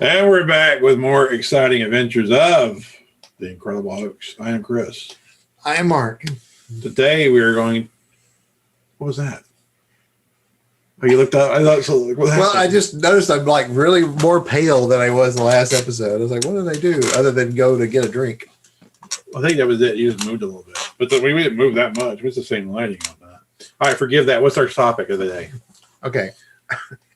And we're back with more exciting adventures of the Incredible Hoax. I am Chris. I am Mark. Today we are going. What was that? Oh, you looked up. I thought so. What happened? Well, I just noticed I'm like really more pale than I was in the last episode. I was like, what did I do other than go to get a drink? I think that was it. You just moved a little bit, but we didn't move that much. It was the same lighting on that. All right, forgive that. What's our topic of the day? Okay.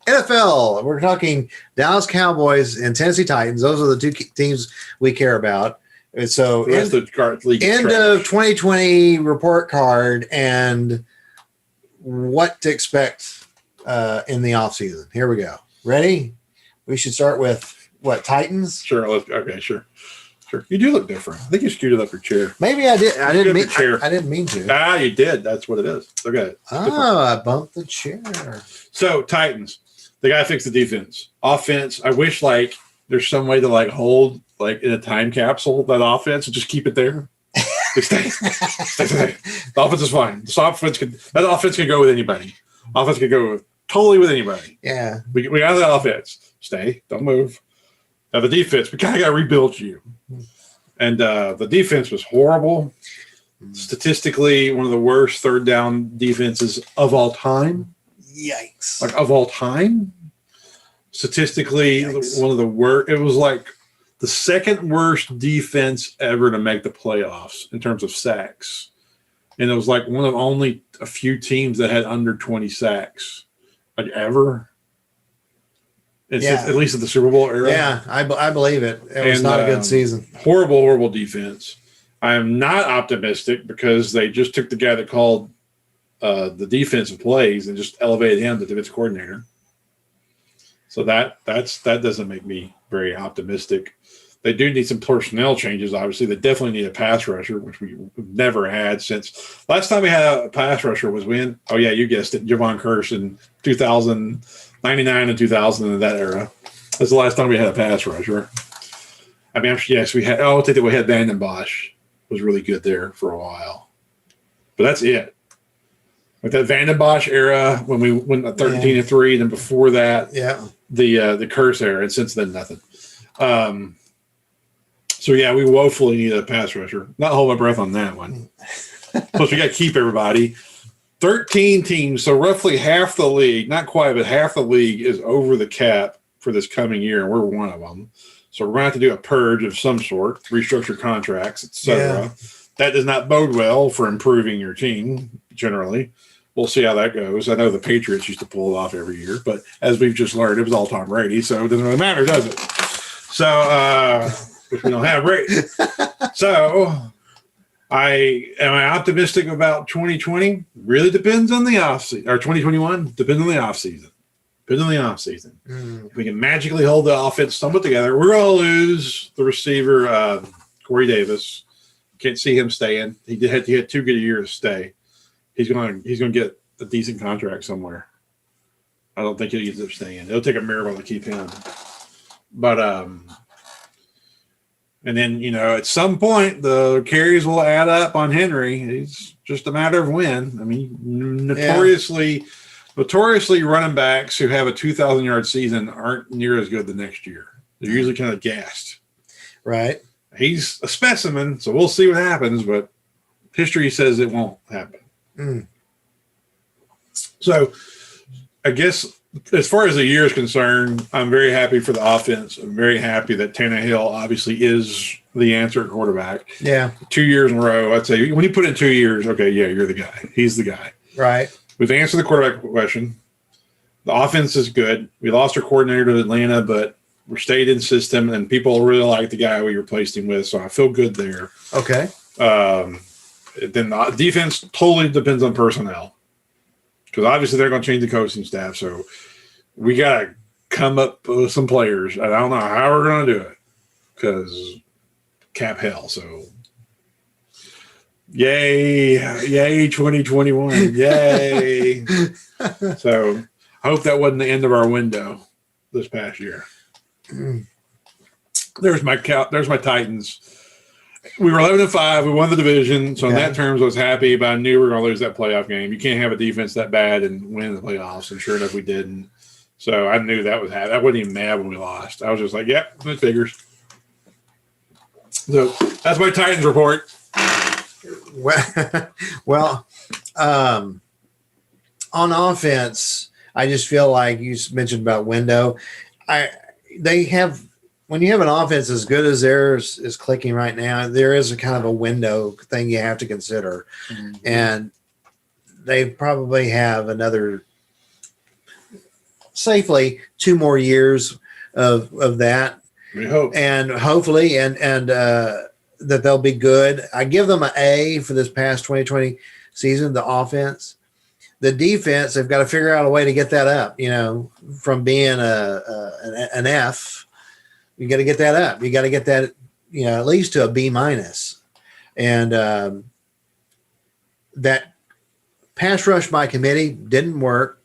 NFL. We're talking Dallas Cowboys and Tennessee Titans. Those are the two teams we care about. And so The rest of the league is end trash. of 2020 report card and what to expect in the offseason. Here we go. Ready? We should start with what, Titans? Sure. Okay. Sure. You do look different. I think you scooted up your chair. Maybe I did. I didn't mean. Chair. I didn't mean to. Ah, you did. That's what it is. Look at it. Oh, I bumped the chair. So Titans, they gotta fix the defense. Offense, I wish like there's some way to like hold like in a time capsule that offense and just keep it there. Stay. The offense is fine. That offense can go with anybody. Offense can go totally with anybody. Yeah. We got that offense. Stay. Don't move. Now the defense, we kind of got to rebuild you. And the defense was horrible. Statistically, one of the worst third down defenses of all time. Yikes. Like of all time. Statistically, Yikes. One of the worst. It was like the second worst defense ever to make the playoffs in terms of sacks. And it was like one of only a few teams that had under 20 sacks, like ever. At least at the Super Bowl era. Yeah, I believe it. It was not a good season. Horrible defense. I am not optimistic because they just took the guy that called the defensive plays and just elevated him to defensive coordinator. So that doesn't make me very optimistic. They do need some personnel changes, obviously. They definitely need a pass rusher, which we've never had since last time we had a pass rusher was when, oh yeah, you guessed it, Javon Curse in 2099 and 2000 in that era. That's the last time we had a pass rusher. I mean, yes, we had. Oh, I think that we had Vanden Bosch was really good there for a while, but that's it. Like that Vanden Bosch era when we went 13-3, then before that, the Curse era, and since then nothing. So yeah, we woefully need a pass rusher. Not hold my breath on that one. Plus, we got to keep everybody. 13 teams, so roughly half the league, not quite, but half the league is over the cap for this coming year, and we're one of them. So we're going to have to do a purge of some sort, restructure contracts, etc. Yeah. That does not bode well for improving your team, generally. We'll see how that goes. I know the Patriots used to pull it off every year, but as we've just learned, it was all Tom Brady, so it doesn't really matter, does it? So, which we don't have Brady. So, am I optimistic about 2020? Really depends on the offseason. Or 2021? Depends on the offseason. Depends on the offseason. If we can magically hold the offense somewhat together, we're going to lose the receiver, Corey Davis. Can't see him staying. He had too good a year to stay. He's going to get a decent contract somewhere. I don't think he'll end up staying. It'll take a miracle to keep him. But and then, at some point, the carries will add up on Henry. It's just a matter of when. I mean, notoriously running backs who have a 2,000-yard season aren't near as good the next year. They're usually kind of gassed. Right. He's a specimen, so we'll see what happens, but history says it won't happen. So I guess as far as the year is concerned, I'm very happy for the offense. I'm very happy that Tannehill obviously is the answer at quarterback. Yeah. 2 years in a row, I'd say when you put in 2 years, okay, yeah, you're the guy. He's the guy. Right. We've answered the quarterback question. The offense is good. We lost our coordinator to Atlanta, but we're stayed in system, and people really like the guy we replaced him with, so I feel good there. Okay. Then the defense totally depends on personnel because obviously they're going to change the coaching staff. So we got to come up with some players. I don't know how we're going to do it because cap hell. So yay 2021. Yay. So I hope that wasn't the end of our window this past year. There's my Titans. We were 11-5. We won the division. So in that terms, I was happy, but I knew we were going to lose that playoff game. You can't have a defense that bad and win the playoffs. And sure enough, we didn't. So I knew that was happening. I wasn't even mad when we lost. I was just like, yep, it figures. So that's my Titans report. Well, on offense, I just feel like you mentioned about window. They have, when you have an offense as good as theirs is clicking right now, there is a kind of a window thing you have to consider. Mm-hmm. And they probably have another safely 2 more years of that. We hope. And hopefully and that they'll be good. I give them an A for this past 2020 season, the offense. The defense, they've got to figure out a way to get that up, from being an F. You got to get that up. You got to get that, at least to a B minus. And that pass rush by committee didn't work.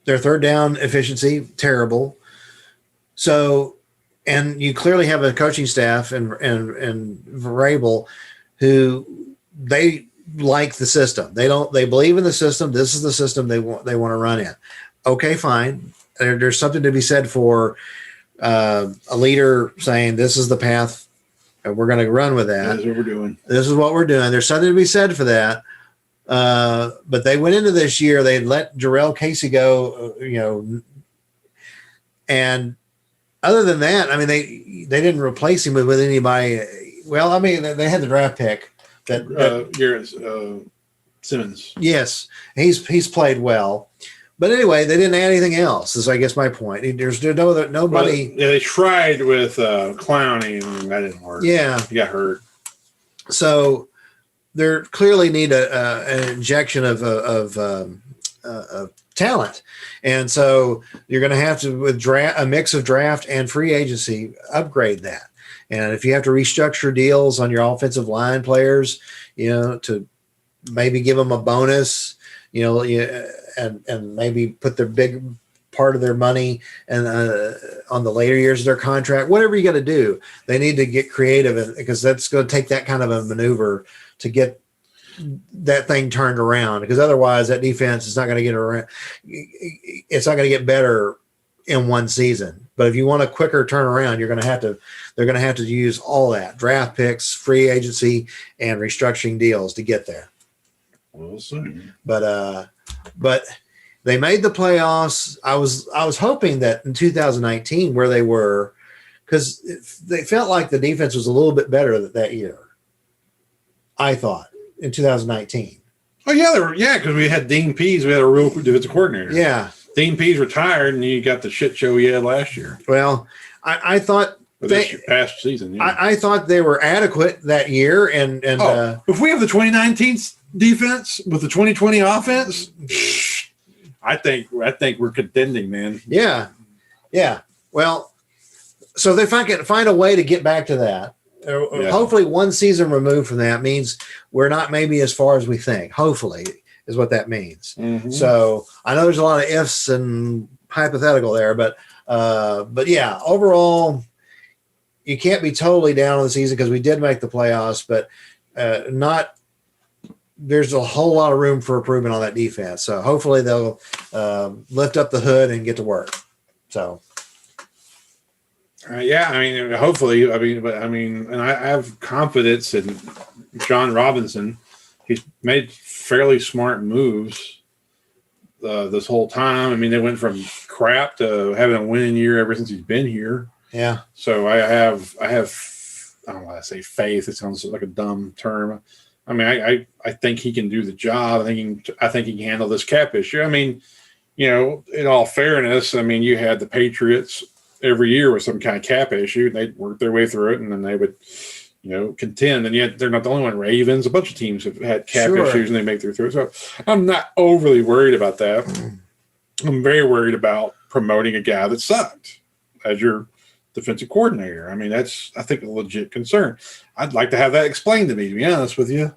Their third down efficiency, terrible. So, and you clearly have a coaching staff and Vrabel who they like the system. They believe in the system. This is the system they want to run in. Okay, fine. There's something to be said for a leader saying this is the path and we're going to run with that. That's what we're doing. This is what we're doing. There's something to be said for that. But they went into this year, they let Jarrell Casey go, and other than that, I mean, they didn't replace him with anybody. Well, I mean, they had the draft pick that Simmons. Yes, he's played well, but anyway, they didn't add anything else. Is I guess my point. There's nobody. Well, yeah, they tried with Clowney, and that didn't work. Yeah, he got hurt. So they clearly need an injection of talent, and so you're going to have to, with a mix of draft and free agency, upgrade that. And if you have to restructure deals on your offensive line players, to maybe give them a bonus, and maybe put their big part of their money and on the later years of their contract, whatever you got to do, they need to get creative, because that's going to take that kind of a maneuver to get that thing turned around, because otherwise that defense is not going to get around. It's not going to get better in one season. But if you want a quicker turnaround, they're going to have to use all that draft picks, free agency, and restructuring deals to get there. We'll see. But they made the playoffs. I was hoping that in 2019, where they were, because they felt like the defense was a little bit better that year. I thought in 2019. Oh yeah, because we had Dean Pease. We had a real defensive coordinator. Yeah, Dean Pease retired, and you got the shit show he had last year. Well, I thought past season. Yeah. I thought they were adequate that year, and if we have the 2019 defense with the 2020 offense, I think we're contending, man. Yeah. Well, so if I can find a way to get back to that. Hopefully one season removed from that means we're not maybe as far as we think. Hopefully is what that means. Mm-hmm. So I know there's a lot of ifs and hypothetical there, but yeah, overall you can't be totally down on the season because we did make the playoffs, but there's a whole lot of room for improvement on that defense. So hopefully they'll lift up the hood and get to work. So. Yeah, I mean, hopefully, and I have confidence in John Robinson. He's made fairly smart moves this whole time. I mean, they went from crap to having a winning year ever since he's been here. Yeah. So I have, I don't want to say faith. It sounds like a dumb term. I mean, I think he can do the job. I think he can handle this cap issue. I mean, in all fairness, I mean, you had the Patriots every year with some kind of cap issue. They'd work their way through it, and then they would, contend. And yet they're not the only one. Ravens, a bunch of teams have had cap issues, and they make their through it. So I'm not overly worried about that. I'm very worried about promoting a guy that sucked as your defensive coordinator. I mean, that's, I think, a legit concern. I'd like to have that explained to me, to be honest with you.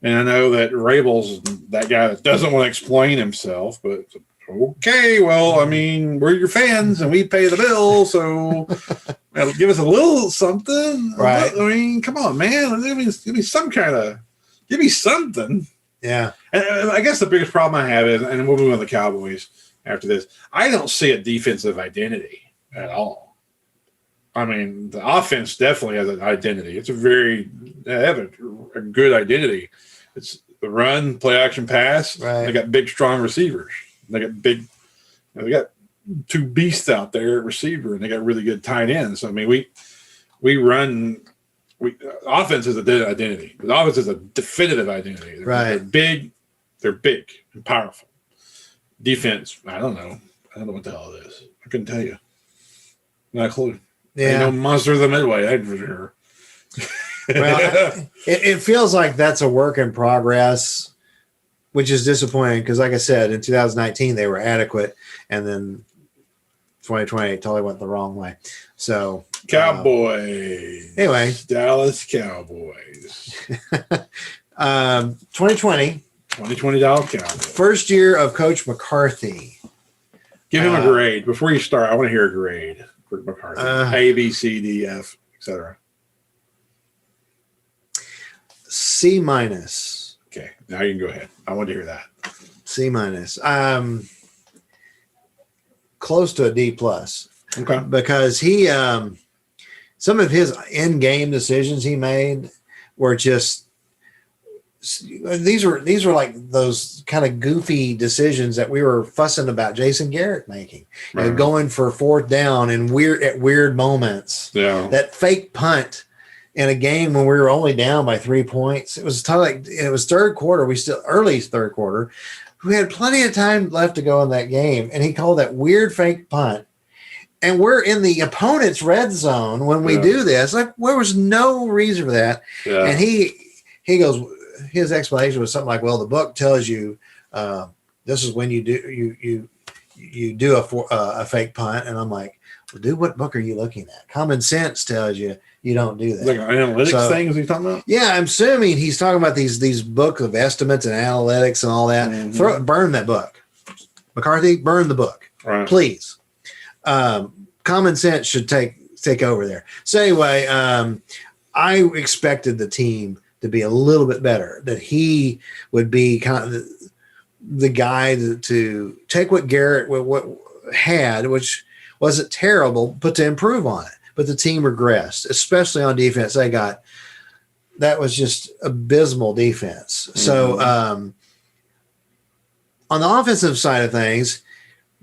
And I know that Rabel's that guy that doesn't want to explain himself, but okay, well, I mean, we're your fans and we pay the bill, so give us a little something. Right. I mean, come on, man. Give me something. Yeah. And I guess the biggest problem I have is, and we'll move on to the Cowboys, after this. I don't see a defensive identity at all. I mean, the offense definitely has an identity. It's they have a good identity. It's the run, play action pass. Right. They got big, strong receivers. They got two beasts out there at receiver, and they got really good tight ends. So, I mean, offense is an identity. The offense is a definitive identity. Right. They're big and powerful. Defense, I don't know what the hell it is. I couldn't tell you. Not a clue. Yeah. No monster of the Midway, that's for sure. Well, it feels like that's a work in progress, which is disappointing because, like I said, in 2019 they were adequate, and then 2020 totally went the wrong way. So Cowboys. Anyway, Dallas Cowboys. 2020 Dallas Cowboys. First year of Coach McCarthy. Give him a grade before you start. I want to hear a grade for McCarthy. A, B, C, D, F, etc. C minus. Okay, now you can go ahead. I want to hear that. C minus. Close to a D plus. Okay. Because he, some of his in-game decisions he made were just. These were like those kind of goofy decisions that we were fussing about Jason Garrett making, going for fourth down and weird moments. Yeah. That fake punt in a game when we were only down by 3 points. It was third quarter. Early third quarter. We had plenty of time left to go in that game, and he called that weird fake punt. And we're in the opponent's red zone when we do this. Like, there was no reason for that. Yeah. And he goes. His explanation was something like, "Well, the book tells you this is when you do a fake punt," and I'm like, "Well, dude, what book are you looking at? Common sense tells you don't do that." Like analytics things he's talking about. Yeah, I'm assuming he's talking about these books of estimates and analytics and all that. Mm-hmm. Burn that book, McCarthy. Burn the book, please. Common sense should take over there. So anyway, I expected the team to be a little bit better, that he would be kind of the guy to take what Garrett what had, which wasn't terrible, but to improve on it. But the team regressed, especially on defense. That was just abysmal defense. Mm-hmm. So on the offensive side of things,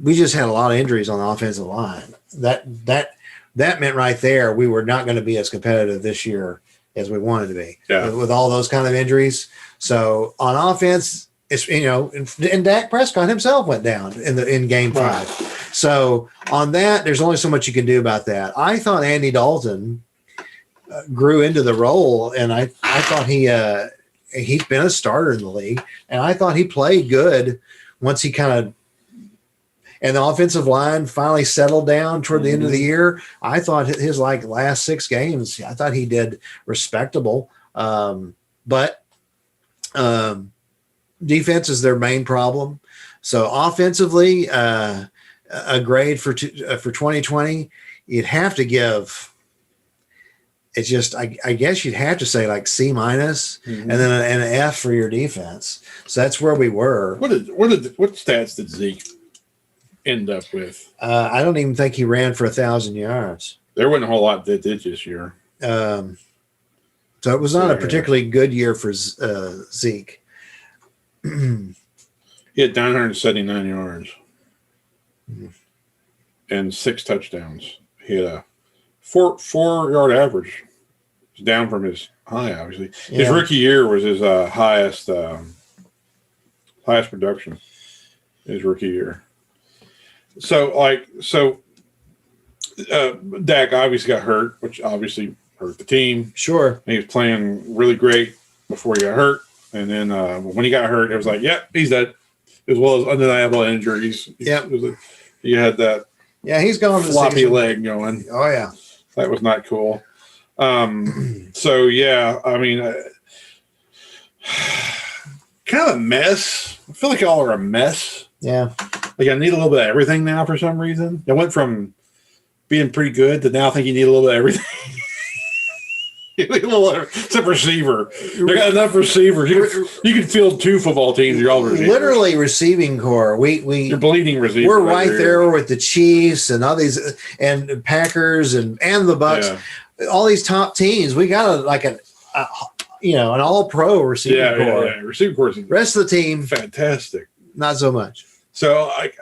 we just had a lot of injuries on the offensive line. That meant right there we were not going to be as competitive this year as we wanted to be with all those kind of injuries. So on offense, it's, and Dak Prescott himself went down in game 5. So on that, there's only so much you can do about that. I thought Andy Dalton grew into the role, and I thought he's been a starter in the league, and I thought he played good once he and the offensive line finally settled down toward the end of the year. I thought his last 6 games, I thought he did respectable. But defense is their main problem. So offensively, a grade for 2020, you'd have to give. It's just, I guess you'd have to say like C minus, and then an F for your defense. So that's where we were. What stats did Zeke end up with? I don't even think he ran for 1,000 yards. There wasn't a whole lot that did this year. So it was not a particularly good year for Zeke. He had 979 yards and 6 touchdowns. He had a 4-yard average. It's down from his high, obviously. His rookie year was his highest production. His rookie year. So Dak obviously got hurt, which obviously hurt the team. Sure. And he was playing really great before he got hurt. And then when he got hurt, it was like, he's dead. As well as undeniable injuries. Yeah. He had that he's going floppy leg going. Oh, yeah. That was not cool. So, I mean, kind of a mess. I feel like y'all are a mess. Yeah. Like I need a little bit of everything now for some reason. I went from being pretty good to now I think you need a little bit of everything. Except receiver. They got enough receivers. You can field 2 football teams. You're all receivers. Literally receiving core. You're bleeding receivers. We're right there with the Chiefs and all these and Packers and the Bucks. Yeah. All these top teams. We got an all-pro receiving core. Yeah, receiving core. Rest of the team, fantastic. Not so much. So I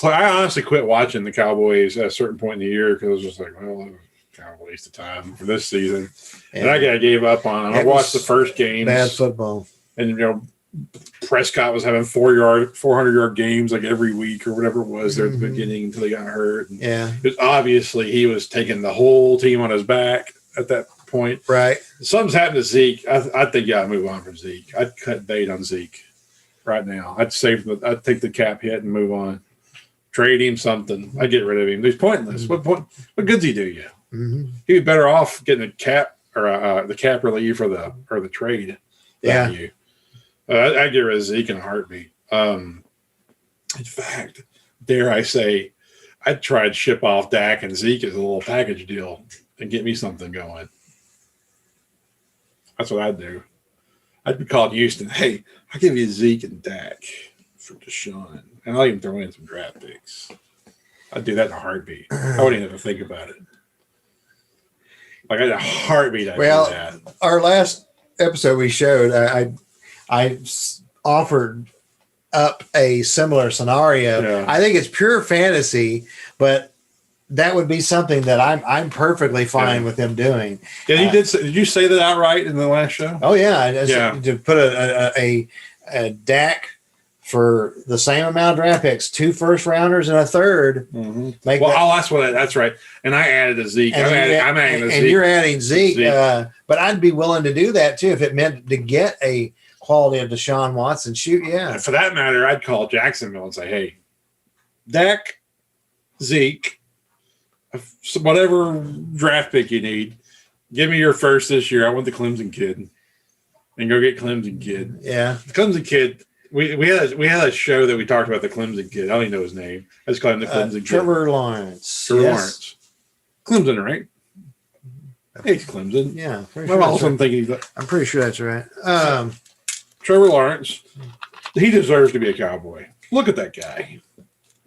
honestly quit watching the Cowboys at a certain point in the year because I was just like, well, kind of a waste of time for this season. And I gave up on it. I watched the first games. Bad football. And, Prescott was having 400-yard games like every week or whatever it was there at the beginning until he got hurt. And because obviously he was taking the whole team on his back at that point. Right. Something's happened to Zeke. I think you got to move on from Zeke. I'd cut bait on Zeke right now. I'd take the cap hit and move on. Trade him something. I'd get rid of him. He's pointless. What good's he do you? He'd be better off getting a cap or the cap relief or the trade value. I'd get rid of Zeke in a heartbeat. In fact, dare I say, I'd try to ship off Dak and Zeke as a little package deal and get me something going. That's what I'd do. I'd be calling Houston, hey, I'll give you Zeke and Dak for Deshaun. And I'll even throw in some draft picks. I'd do that in a heartbeat. I wouldn't even have to think about it. Like in a heartbeat, I'd do that. Our last episode we showed, I offered up a similar scenario. Yeah. I think it's pure fantasy, but that would be something that I'm perfectly fine with them doing. Yeah, you did. Did you say that outright in the last show? Oh yeah, to put a Dak for the same amount of draft picks, 2 first-rounders and a third. That's right. And I added a Zeke. I'm adding a Zeke. And you're adding Zeke. But I'd be willing to do that too if it meant to get a quality of Deshaun Watson. And for that matter, I'd call Jacksonville and say, hey, Dak, Zeke, whatever draft pick you need, give me your first this year. I want the Clemson kid. And go get Clemson kid. Yeah. The Clemson kid. We had a show that we talked about the Clemson kid. I don't even know his name. I just call him the Clemson kid. Trevor Lawrence. Lawrence. Clemson, right? Hey, it's Clemson. Yeah. I'm pretty sure that's right. Trevor Lawrence. He deserves to be a Cowboy. Look at that guy.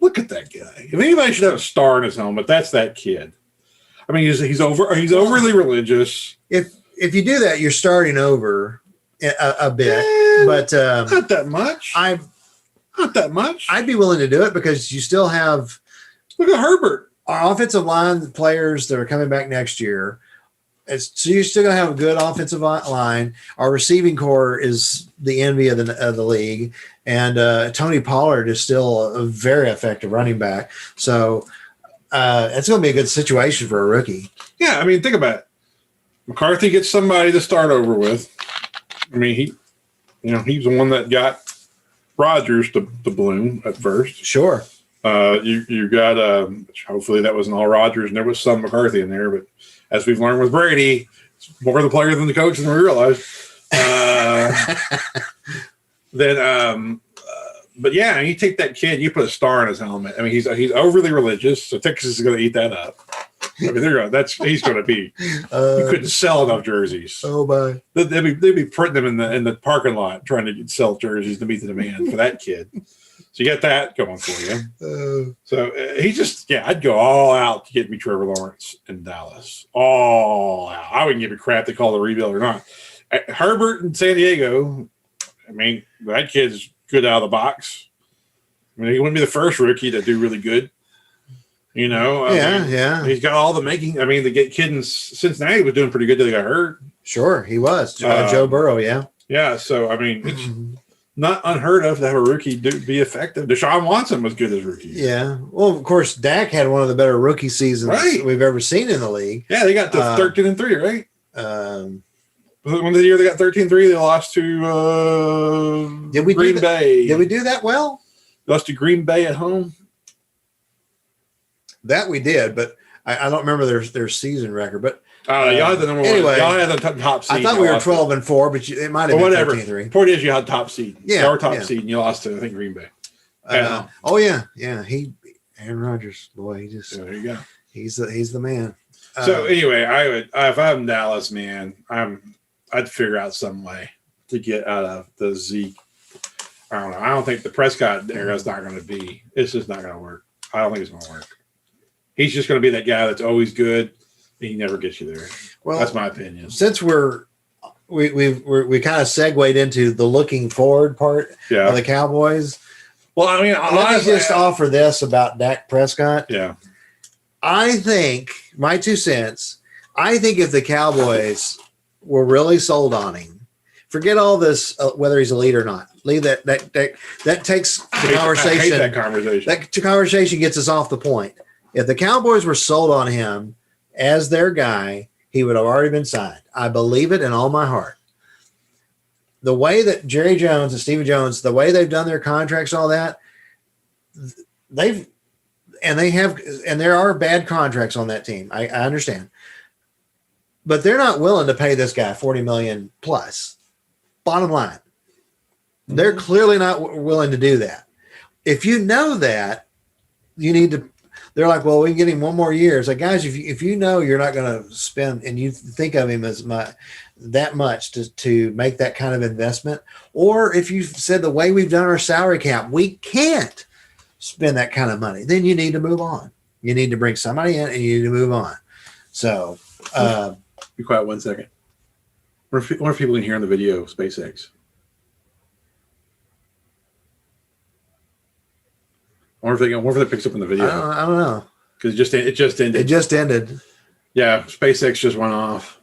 If anybody should have a star in his helmet, that's that kid. I mean, he's overly religious. If you do that, you're starting over a bit, but not that much. Not that much. I'd be willing to do it because you still have. Look at Herbert. Our offensive line players that are coming back next year. So you're still going to have a good offensive line. Our receiving core is the envy of the league, and Tony Pollard is still a very effective running back. So it's going to be a good situation for a rookie. Yeah, I mean, think about it. McCarthy gets somebody to start over with. I mean, he's the one that got Rodgers to bloom at first. Sure. You got hopefully that wasn't all Rodgers and there was some McCarthy in there, but as we've learned with Brady, it's more the player than the coach than we realized. But yeah, you take that kid, you put a star in his helmet. I mean, he's overly religious, so Texas is going to eat that up. I mean, he's going to be. You couldn't sell enough jerseys. Oh my! They'd be printing them in the parking lot trying to sell jerseys to meet the demand for that kid. So you get that going for you. I'd go all out to get me Trevor Lawrence in Dallas. All out. I wouldn't give a crap to call the rebuild or not. Herbert in San Diego. I mean, that kid's good out of the box. I mean, he wouldn't be the first rookie to do really good. Yeah. He's got all the making. I mean, the kid in Cincinnati was doing pretty good till he got hurt. Sure, he was. Joe Burrow, yeah. Yeah, so, I mean, it's not unheard of to have a rookie be effective. Deshaun Watson was good as rookie. Yeah. Well, of course, Dak had one of the better rookie seasons we've ever seen in the league. Yeah, they got to 13-3, right? When the year they got 13-3, they lost to Green Bay. Did we do that well? Lost to Green Bay at home. That we did, but I don't remember their season record. But y'all had the number one. Anyway, y'all had the top seed. I thought we were 12-4, but it might have been whatever. 13-3. Point is, you had top seed. Yeah, y'all were top seed, and you lost to I think Green Bay. Oh yeah. Aaron Rodgers, boy, there you go. He's the man. So anyway, if I'm Dallas, man, I'd figure out some way to get out of the Zeke. I don't know. I don't think the Prescott era is not going to be. It's just not going to work. I don't think it's going to work. He's just going to be that guy that's always good. He never gets you there. Well, that's my opinion. Since we kind of segued into the looking forward part of the Cowboys. Well, I mean, let me just offer this about Dak Prescott. Yeah. I think, my 2 cents, I think if the Cowboys were really sold on him, forget all this, whether he's elite or not. Leave that takes the conversation. I hate that conversation. That conversation gets us off the point. If the Cowboys were sold on him as their guy, he would have already been signed. I believe it in all my heart. The way that Jerry Jones and Stephen Jones, the way they've done their contracts, all that, there are bad contracts on that team. I understand, but they're not willing to pay this guy $40 million plus. Bottom line, they're clearly not willing to do that. If you know that, you need to. They're like, well, we can get him 1 more year. It's like, guys, if you know you're not going to spend, and you think of him as that much to make that kind of investment, or if you said the way we've done our salary cap, we can't spend that kind of money, then you need to move on. You need to bring somebody in, and you need to move on. So, be quiet 1 second. What if people can hear on the video SpaceX? I wonder if that picks up in the video. I don't know. Because it just ended. It just ended. Yeah, SpaceX just went off.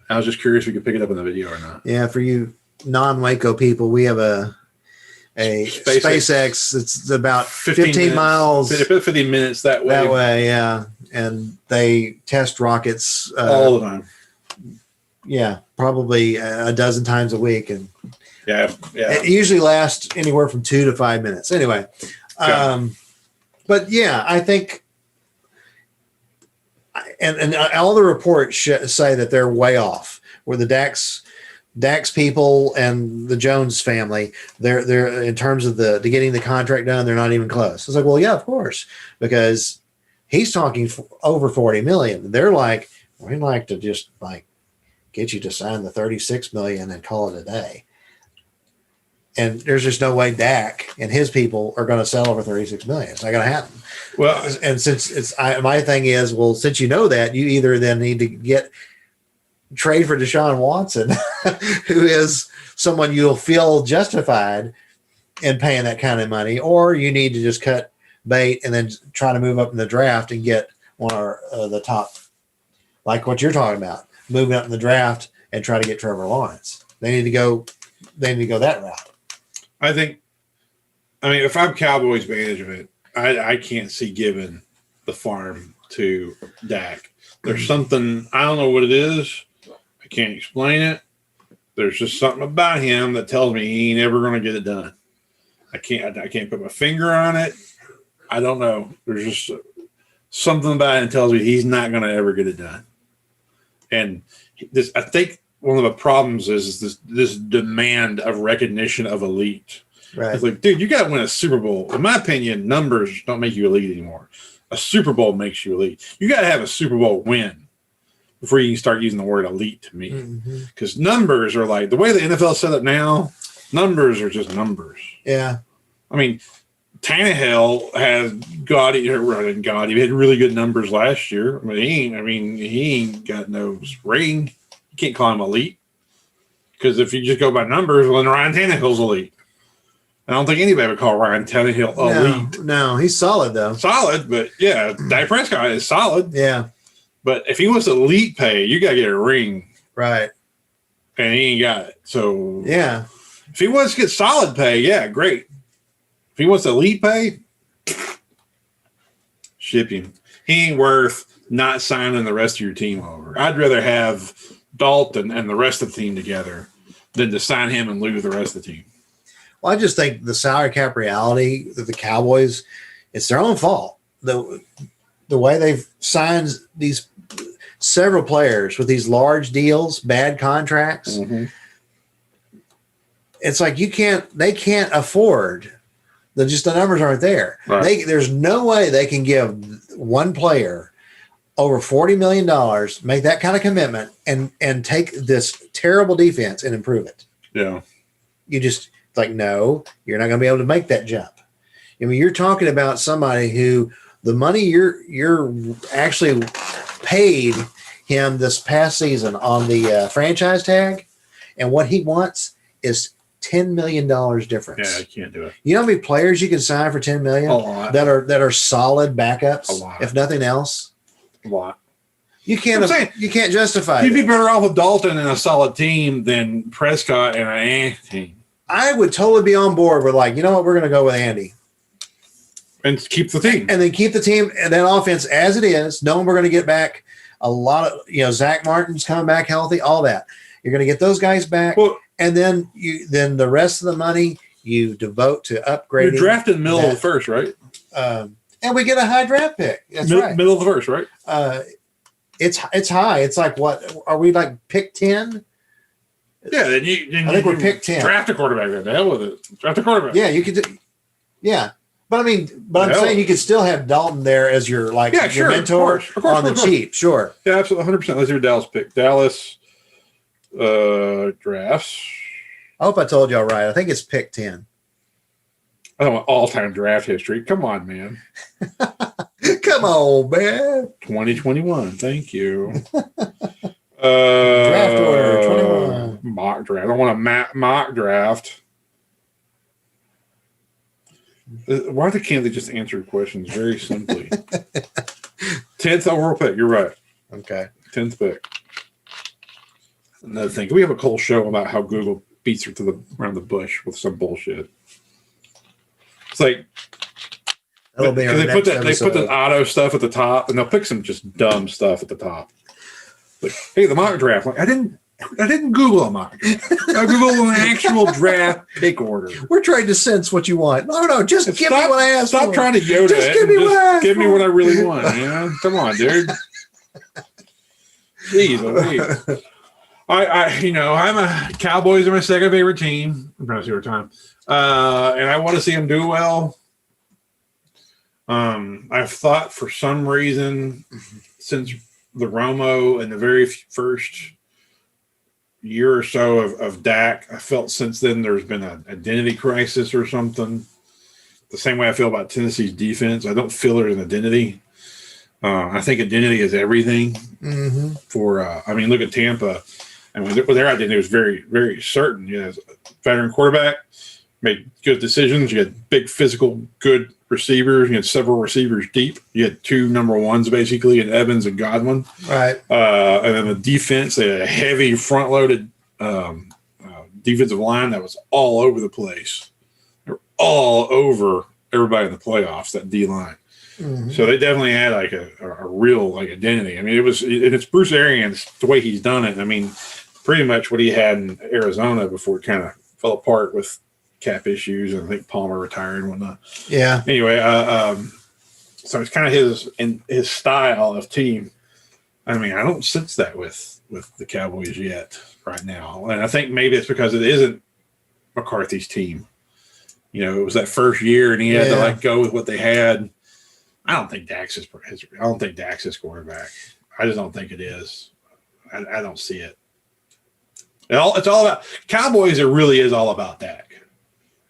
I was just curious if we could pick it up in the video or not. Yeah, for you non-Waco people, we have a SpaceX. It's about 15 miles. 15 minutes that way. That way, yeah. And they test rockets all the time. Yeah, probably a dozen times a week. And yeah. It usually lasts anywhere from 2 to 5 minutes. Anyway. But yeah, I think, and all the reports say that they're way off. Where the Dax people and the Jones family, they're in terms of the getting the contract done, they're not even close. It's like, well, yeah, of course, because he's talking over $40 million. They're like, we'd like to just like get you to sign the $36 million and call it a day. And there's just no way Dak and his people are going to sell over $36 million. It's not going to happen. Well, and since my thing is, well, since you know that, you either then need to trade for Deshaun Watson, who is someone you'll feel justified in paying that kind of money, or you need to just cut bait and then try to move up in the draft and get one of the top, like what you're talking about, moving up in the draft and try to get Trevor Lawrence. They need to go that route. I mean, if I'm Cowboys management, I can't see giving the farm to Dak. There's something, I don't know what it is. I can't explain it. There's just something about him that tells me he ain't ever going to get it done. I can't put my finger on it. I don't know. There's just something about it that tells me he's not going to ever get it done. And I think one of the problems is this demand of recognition of elite. Right. It's like, dude, you got to win a Super Bowl. In my opinion, numbers don't make you elite anymore. A Super Bowl makes you elite. You got to have a Super Bowl win before you can start using the word elite to me. Because numbers are like, the way the NFL is set up now, numbers are just numbers. Yeah. I mean, Tannehill has he had really good numbers last year. He ain't got no ring. You can't call him elite. Because if you just go by numbers, well, then Ryan Tannehill's elite. I don't think anybody would call Ryan Tannehill elite. No, he's solid though. Solid, but yeah, Dak Prescott is solid. Yeah. But if he wants elite pay, you got to get a ring. Right. And he ain't got it. So yeah. If he wants to get solid pay, yeah, great. If he wants elite pay, ship him. He ain't worth not signing the rest of your team over. I'd rather have Dalton and the rest of the team together than to sign him and lose the rest of the team. Well, I just think the salary cap reality of the Cowboys, it's their own fault. The way they've signed these several players with these large deals, bad contracts, it's like they can't afford. The numbers aren't there. Right. There's no way they can give one player over $40 million, make that kind of commitment, and take this terrible defense and improve it. Yeah. You just like, no, you're not going to be able to make that jump. I mean, you're talking about somebody who the money you're actually paid him this past season on the franchise tag, and what he wants is $10 million difference. Yeah, I can't do it. You know how many players you can sign for $10 million A lot. that are solid backups, A lot. if nothing else? A lot. You can't justify You'd be it. better off with Dalton and a solid team than Prescott and an team. I would totally be on board with, like, you know what, we're going to go with Andy. And keep the team. And then keep the team and that offense as it is, knowing we're going to get back a lot of, Zach Martin's coming back healthy, all that. You're going to get those guys back. Well, and then the rest of the money you devote to upgrading. You're drafted in the middle of the first, right? And we get a high draft pick. That's right. Middle of the first, right? It's high. It's like, what are we, like, pick 10? Yeah, I think we're pick 10. Draft a quarterback then. The hell with it. Draft a quarterback. Yeah, you could. Yeah, but I'm saying you could still have Dalton there as your your mentor of course, on the cheap. Sure. Yeah, absolutely, 100%. Let's hear Dallas pick. Dallas drafts. I hope I told y'all right. I think it's pick 10. I don't want all-time draft history. Come on, man. Come on, man. 2021. Thank you. Draft order 21. Mock draft. I don't want a mock draft. Why can't they just answer questions very simply? 10th overall pick. You're right. Okay. 10th pick. Another thing. Can we have a whole show about how Google beats her around the bush with some bullshit? It's like they put the auto stuff at the top, and they'll pick some just dumb stuff at the top. Like, hey, the mock draft. Like, I didn't Google a mock draft. I Googled an actual draft pick order. We're trying to sense what you want. No, just give me what I asked for. Stop trying to Yoda just it. Give me what I really want. You know? Come on, dude. Jeez, I'm a Cowboys are my second favorite team. I'm trying to see what time. And I want to see them do well. I've thought for some reason since the Romo and the very first year or so of Dak, I felt since then there's been an identity crisis or something. The same way I feel about Tennessee's defense. I don't feel there's an identity. I think identity is everything for, look at Tampa. I mean, their identity was very, very certain. Veteran quarterback, made good decisions. You had big physical, good receivers. You had several receivers deep. You had two number ones, basically, in Evans and Godwin. Right. And then the defense, they had a heavy front-loaded defensive line that was all over the place. They were all over everybody in the playoffs, that D-line. Mm-hmm. So they definitely had like a real like identity. I mean, it's Bruce Arians, the way he's done it. I mean, pretty much what he had in Arizona before it kind of fell apart with cap issues, and I think Palmer retired and whatnot. Yeah. Anyway, so it's kind of his style of team. I mean, I don't sense that with the Cowboys yet right now, and I think maybe it's because it isn't McCarthy's team. It was that first year, and he had to go with what they had. I don't think Dax is quarterback. I just don't think it is. I don't see it. It's all about Cowboys. It really is all about Dak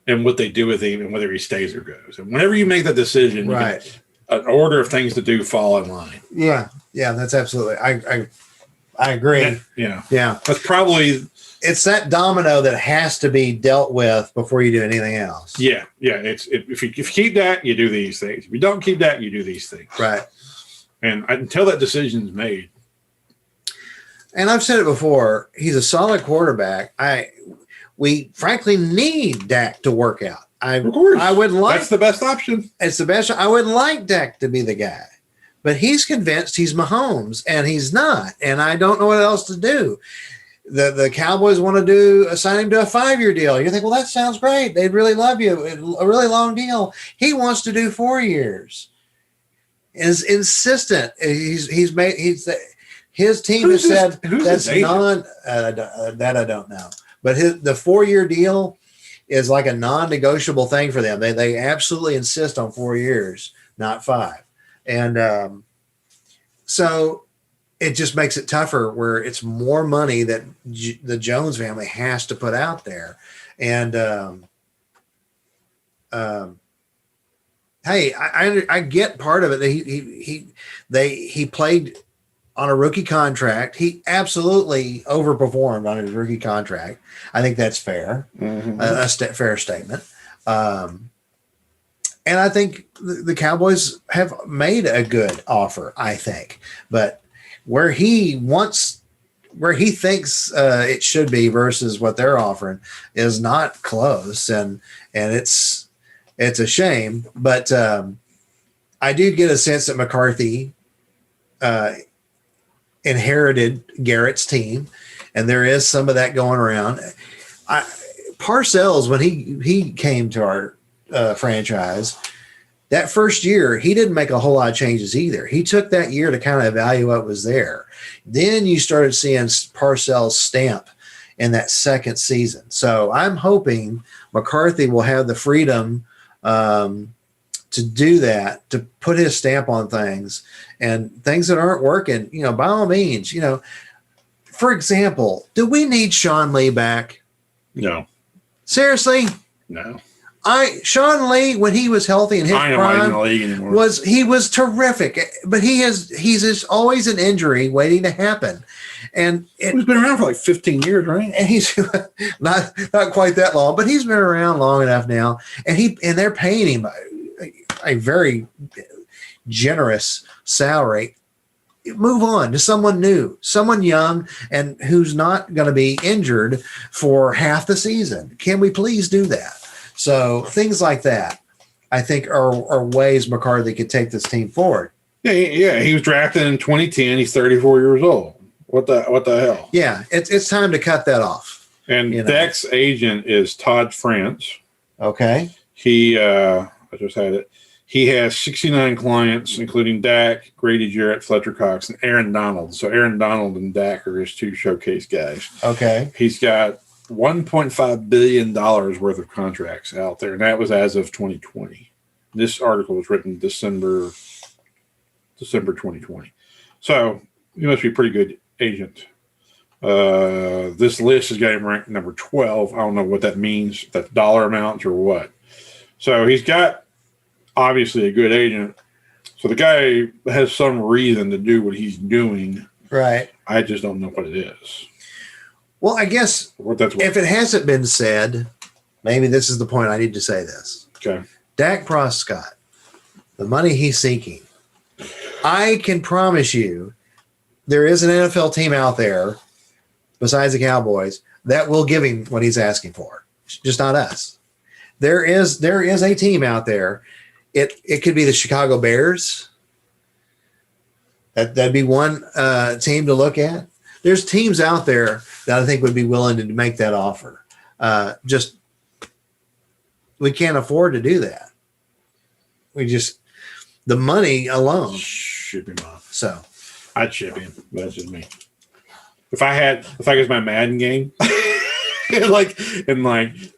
and what they do with him and whether he stays or goes. And whenever you make that decision, right, an order of things to do fall in line. Yeah, that's absolutely. I agree. Yeah. That's probably. It's that domino that has to be dealt with before you do anything else. Yeah. If you keep that, you do these things. If you don't keep that, you do these things. Right. And until that decision's made. And I've said it before, he's a solid quarterback. We frankly need Dak to work out. Of course. I would like. That's the best option. It's the best. I would like Dak to be the guy, but he's convinced he's Mahomes, and he's not. And I don't know what else to do. The Cowboys want to assign him to a 5-year deal. You think, well, that sounds great. They'd really love you. A really long deal. He wants to do 4 years. Is insistent. His team has said that's that I don't know. But the 4-year deal is like a non-negotiable thing for them. They absolutely insist on 4 years, not 5. And So it just makes it tougher where it's more money that the Jones family has to put out there. And hey, I get part of it. He played on a rookie contract. He absolutely overperformed on his rookie contract. I think that's fair, fair statement. And I think the Cowboys have made a good offer, I think, but where he thinks it should be versus what they're offering is not close, and it's a shame. But I do get a sense that McCarthy inherited Garrett's team, and there is some of that going around. Parcells, when he came to our franchise, that first year, he didn't make a whole lot of changes either. He took that year to kind of evaluate what was there. Then you started seeing Parcells' stamp in that second season. So I'm hoping McCarthy will have the freedom to do that, to put his stamp on things, and things that aren't working, by all means, for example, do we need Sean Lee back? No. Seriously? No. Sean Lee, when he was healthy in his prime, in the league anymore. was terrific, but he's just always an injury waiting to happen. And he's been around for like 15 years, right? And he's not quite that long, but he's been around long enough now. And they're paying him a very generous salary. Move on to someone new, someone young, and who's not going to be injured for half the season. Can we please do that? So things like that, I think, are ways McCarthy could take this team forward. Yeah. He was drafted in 2010. He's 34 years old. What the hell? Yeah, it's time to cut that off. And Dak's agent is Todd France. Okay. I just had it. He has 69 clients, including Dak, Grady Jarrett, Fletcher Cox, and Aaron Donald. So Aaron Donald and Dak are his two showcase guys. Okay. He's got $1.5 billion worth of contracts out there, and that was as of 2020. This article was written December 2020. So he must be a pretty good agent. This list has got him ranked number 12. I don't know what that means, if that's dollar amounts or what. So he's got obviously a good agent. So the guy has some reason to do what he's doing. Right. I just don't know what it is. Well, I guess if it hasn't been said, maybe this is the point I need to say this. Okay. Dak Prescott, the money he's seeking, I can promise you there is an NFL team out there besides the Cowboys that will give him what he's asking for. Just not us. There is a team out there. It could be the Chicago Bears. That'd be one team to look at. There's teams out there that I think would be willing to make that offer. Just we can't afford to do that. The money alone. Ship him off. So I'd ship him. That's just me. If I was my Madden game, and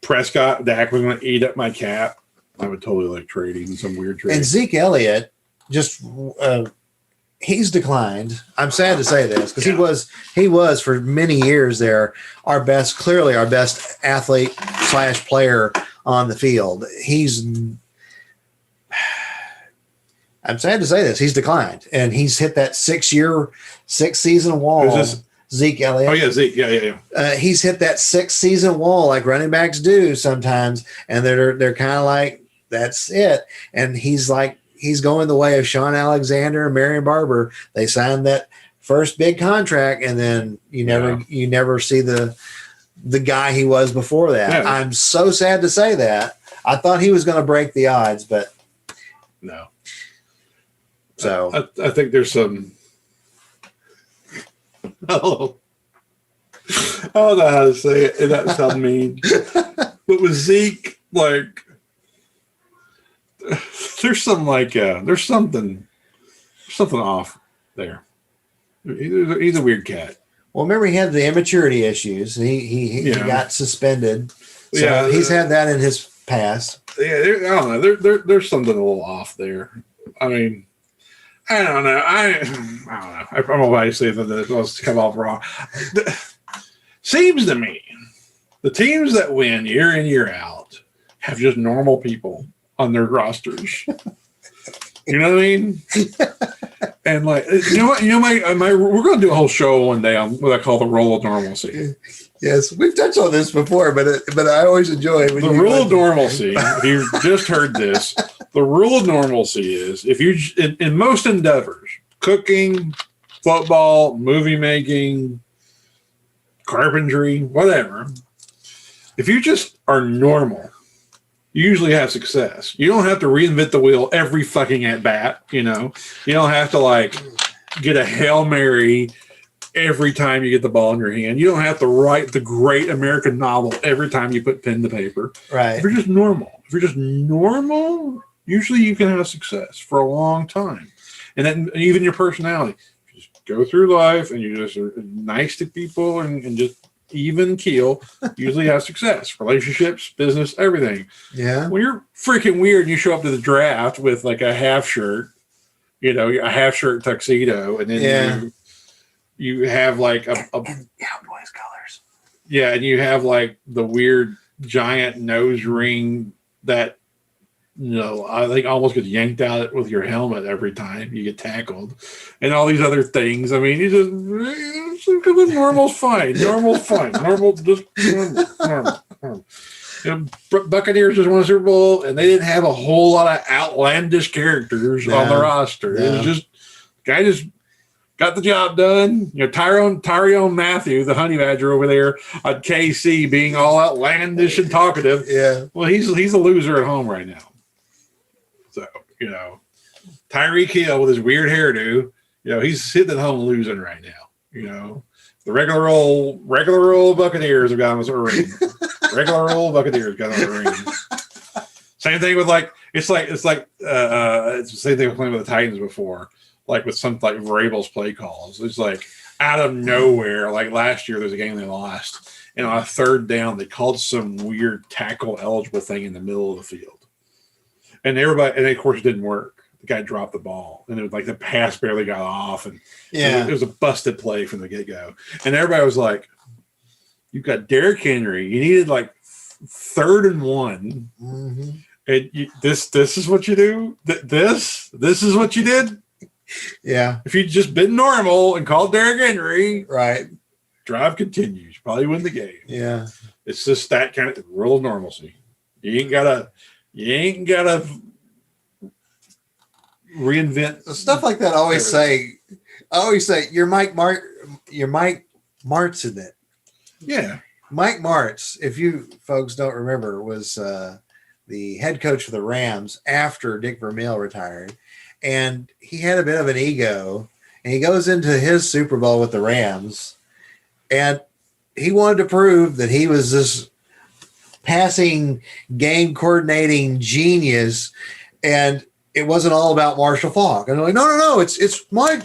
Prescott, Dak was going to eat up my cap, I would totally trade him in some weird trade. And Zeke Elliott just he's declined. I'm sad to say this because he was for many years there our best athlete / player on the field. I'm sad to say this. He's declined, and he's hit that 6-season wall. Who's this? Zeke Elliott. Oh yeah, Zeke. Yeah. He's hit that 6-season wall like running backs do sometimes, and they're kind of like that's it. And he's going the way of Sean Alexander and Marion Barber. They signed that first big contract, and then you never see the guy he was before that. Yeah. I'm so sad to say that. I thought he was going to break the odds, but no. So I think there's some. I don't know how to say it, and that sounds mean. But with Zeke, there's something off there. He's a weird cat. Well, remember he had the immaturity issues. He got suspended. So he's had that in his past. Yeah, I don't know. There's something a little off there. I mean, I don't know. I don't know. I probably say that those come off wrong. Seems to me the teams that win year in, year out have just normal people on their rosters. You know what I mean? And like, you know what? We're going to do a whole show one day on what I call the role of normalcy. Yes, we've touched on this before, but I always enjoy it. The rule of normalcy, if you just heard this, the rule of normalcy is if you, in most endeavors, cooking, football, movie making, carpentry, whatever, if you just are normal, you usually have success. You don't have to reinvent the wheel every fucking at bat, you know? You don't have to like get a Hail Mary every time you get the ball in your hand. You don't have to write the great American novel every time you put pen to paper. Right. If you're just normal, usually you can have success for a long time. And then even your personality. You just go through life and you just are nice to people and just even keel, usually have success. Relationships, business, everything. Yeah. When you're freaking weird and you show up to the draft with like a half shirt, you know, a half shirt tuxedo, and then you have like a Cowboys colors. Yeah, and you have like the weird giant nose ring that, you know, I think almost gets yanked out with your helmet every time you get tackled, and all these other things. I mean, normal's fine. Normal's fine. Normal. You know, Buccaneers just won a Super Bowl, and they didn't have a whole lot of outlandish characters on the roster. It was just guy just got the job done. You know, Tyrone Matthew, the honey badger over there at KC, being all outlandish and talkative. Yeah. Well, he's a loser at home right now. So, you know, Tyreek Hill with his weird hairdo, you know, he's sitting at home losing right now. You know, the regular old Buccaneers have got him a ring. Regular old Buccaneers got him a ring. Same thing with like it's the same thing with playing with the Titans before. Like with some like Vrabel's play calls. It's like out of nowhere. Like last year, there's a game they lost, and on a third down, they called some weird tackle eligible thing in the middle of the field, and of course it didn't work. The guy dropped the ball, and it was like the pass barely got off, and it was a busted play from the get go. And everybody was like, "You've got Derrick Henry. You needed like 3rd and 1, and this is what you do. This is what you did." Yeah. If you'd just been normal and called Derrick Henry, right, drive continues, probably win the game. Yeah. It's just that kind of rule of normalcy. You ain't gotta reinvent stuff like that. I always say you're Mike Martz in it. Yeah. Mike Martz, if you folks don't remember, was the head coach for the Rams after Dick Vermeil retired. And he had a bit of an ego, and he goes into his Super Bowl with the Rams, and he wanted to prove that he was this passing game coordinating genius, and it wasn't all about Marshall Faulk. And I'm like, no, it's my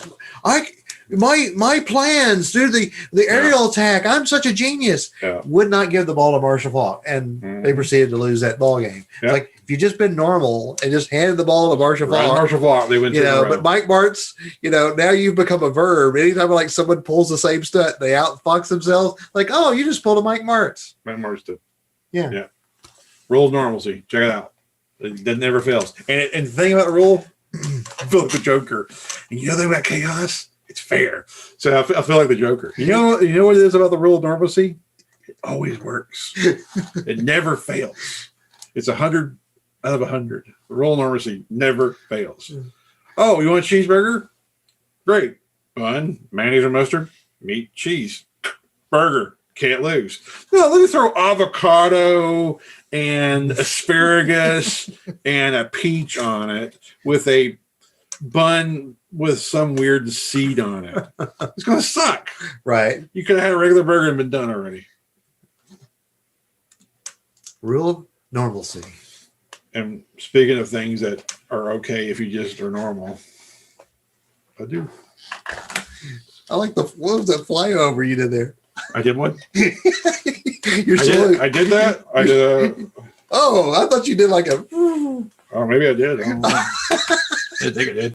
plans, do the aerial attack. I'm such a genius. Yeah. Would not give the ball to Marshall Faulk, and they proceeded to lose that ball game. Yeah. Like if you just been normal and just handed the ball to Marshall Faulk, they went. But Mike Martz, now you've become a verb. Anytime like someone pulls the same stunt, they outfox themselves. Like, oh, you just pulled a Mike Martz. Mike Martz did. Yeah. Rule of normalcy. Check it out. It never fails. And the thing about the rule, I feel like the Joker. And you know the thing about chaos? It's fair. So I feel like the Joker. You know what it is about the rule of normalcy? It always works. It never fails. It's 100 out of 100. The rule of normalcy never fails. Oh, you want a cheeseburger? Great. Bun, mayonnaise or mustard, meat, cheese, burger. Can't lose. No, let me throw avocado and asparagus and a peach on it with a bun with some weird seed on it. It's going to suck. Right. You could have had a regular burger and been done already. Rule of normalcy. And speaking of things that are okay if you just are normal, I do. I like what was that flyover you did there? I did one. I did that. I did. Oh, I thought you did like a. Oh, maybe I did. I don't know. I didn't think I did.